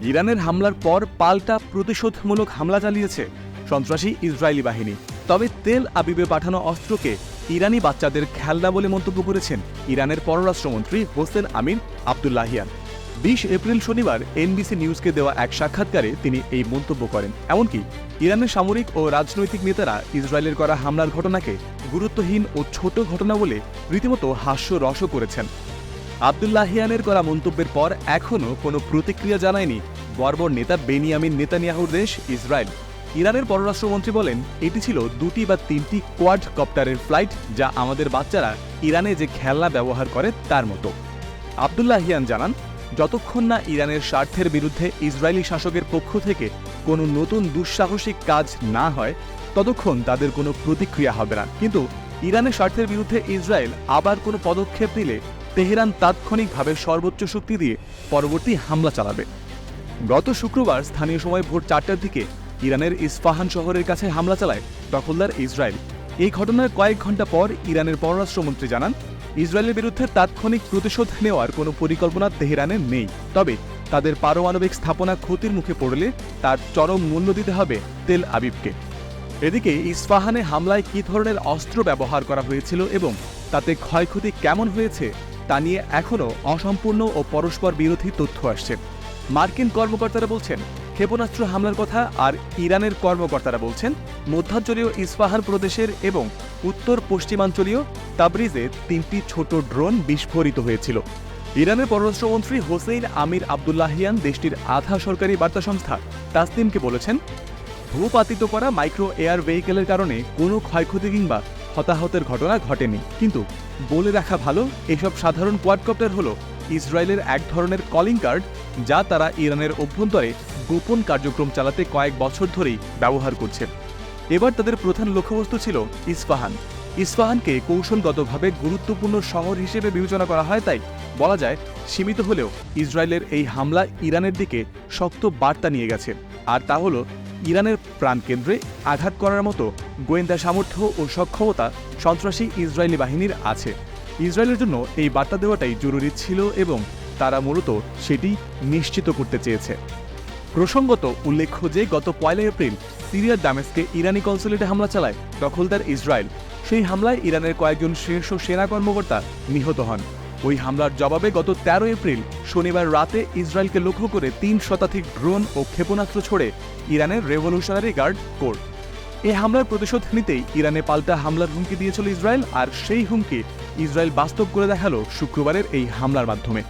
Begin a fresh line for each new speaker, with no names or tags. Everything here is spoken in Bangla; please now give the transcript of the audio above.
ইরানের হামলার পর পাল্টা প্রতিশোধমূলক হামলা চালিয়েছে সন্ত্রাসী ইসরায়েলি বাহিনী। তবে তেল আবিবে পাঠানো অস্ত্রকে ইরানি বাচ্চাদের খেলনা বলে মন্তব্য করেছেন ইরানের পররাষ্ট্রমন্ত্রী হোসেন আমির আবদুল্লাহিয়ান। 20 এপ্রিল শনিবার এনবিসি নিউজকে দেওয়া এক সাক্ষাৎকারে তিনি এই মন্তব্য করেন। এমনকি ইরানের সামরিক ও রাজনৈতিক নেতারা ইসরায়েলের করা হামলার ঘটনাকে গুরুত্বহীন ও ছোট ঘটনা বলে রীতিমতো হাস্যরসও করেছেন। আবদুল্লাহিয়ানের করা মন্তব্যের পর এখনও কোনো প্রতিক্রিয়া জানায়নি বর্বর নেতা বেনিয়ামিন নেতানিয়াহুর দেশ ইসরায়েল। ইরানের পররাষ্ট্রমন্ত্রী বলেন, এটি ছিল 2টি বা 3টি কোয়াড কপ্টারের ফ্লাইট, যা আমাদের বাচ্চারা ইরানে যে খেলনা ব্যবহার করে তার মতো। আবদুল্লাহিয়ান জানান, যতক্ষণ না ইরানের স্বার্থের বিরুদ্ধে ইসরায়েলি শাসকের পক্ষ থেকে কোনো নতুন দুঃসাহসিক কাজ না হয় ততক্ষণ তাদের কোনো প্রতিক্রিয়া হবে না। কিন্তু ইরানের স্বার্থের বিরুদ্ধে ইসরায়েল আবার কোনো পদক্ষেপ নিলে তেহরান তাৎক্ষণিকভাবে সর্বোচ্চ শক্তি দিয়ে পরবর্তী হামলা চালাবে। গত শুক্রবার স্থানীয় সময় ভোর 4টার দিকে ইরানের ইস্পাহান শহরের কাছে হামলা চালায় দখলদার ইসরায়েল। এই ঘটনার কয়েক ঘণ্টা পর ইরানের পররাষ্ট্রমন্ত্রী জানান, ইসরায়েলের বিরুদ্ধে তাৎক্ষণিক প্রতিশোধ নেওয়ার কোনো পরিকল্পনা তেহরানের নেই, তবে তাদের পারমাণবিক স্থাপনা ক্ষতির মুখে পড়লে তার চরম মূল্য দিতে হবে তেল আবিবকে। এদিকে ইস্পাহানে হামলায় কী ধরনের অস্ত্র ব্যবহার করা হয়েছিল এবং তাতে ক্ষয়ক্ষতি কেমন হয়েছে তা নিয়ে এখনও অসম্পূর্ণ ও পরস্পর বিরোধী তথ্য আসছে। মার্কিন কর্মকর্তারা বলছেন ক্ষেপণাস্ত্র হামলার কথা, আর ইরানের কর্মকর্তারা বলছেন মধ্যাঞ্চলীয় ইস্পাহান প্রদেশের এবং উত্তর পশ্চিমাঞ্চলীয় তাবরিজে 3টি ছোট ড্রোন বিস্ফোরিত হয়েছিল। ইরানের পররাষ্ট্রমন্ত্রী হোসেইন আমির আবদুল্লাহিয়ান দেশটির আধা সরকারি বার্তা সংস্থা তাসনিমকে বলেছেন, ভূপাতিত করা মাইক্রো এয়ার ভেহিকেলের কারণে কোনো ক্ষয়ক্ষতি কিংবা হতাহতের ঘটনা ঘটেনি। কিন্তু বলে রাখা ভালো, এসব সাধারণ কোয়াডকপ্টার হল ইসরায়েলের এক ধরনের কলিং কার্ড, যা তারা ইরানের অভ্যন্তরে গোপন কার্যক্রম চালাতে কয়েক বছর ধরেই ব্যবহার করছে। এবার তাদের প্রধান লক্ষ্যবস্তু ছিল ইস্পাহান। ইস্পাহানকে কৌশলগতভাবে গুরুত্বপূর্ণ শহর হিসেবে বিবেচনা করা হয়, তাই বলা যায় সীমিত হলেও ইসরায়েলের এই হামলা ইরানের দিকে শক্ত বার্তা নিয়ে গেছে। আর তা হল, ইরানের প্রাণকেন্দ্রে আঘাত করার মতো গোয়েন্দা সামর্থ্য ও সক্ষমতা সন্ত্রাসী ইসরায়েলি বাহিনীর আছে। ইসরায়েলের জন্য এই বার্তা দেওয়াটাই জরুরি ছিল এবং তারা মূলত সেটি নিশ্চিত করতে চেয়েছে। প্রসঙ্গত উল্লেখ্য যে গত 1 এপ্রিল সিরিয়ার দামেস্কে ইরানি কনসুলেটে হামলা চালায় দখলদার ইসরায়েল। সেই হামলায় ইরানের কয়েকজন শীর্ষ সেনা কর্মকর্তা নিহত হন। ওই হামলার জবাবে গত 13 এপ্রিল শনিবার রাতে ইসরায়েলকে লক্ষ্য করে 3 শতাধিক ড্রোন ও ক্ষেপণাস্ত্র ছোড়ে ইরানের রেভলিউশনারি গার্ড কোর। এই হামলার প্রতিশোধ নিতেই ইরানে পাল্টা হামলার হুমকি দিয়েছিল ইসরায়েল, আর সেই হুমকি ইসরায়েল বাস্তব করে দেখালো শুক্রবারের এই হামলার মাধ্যমে।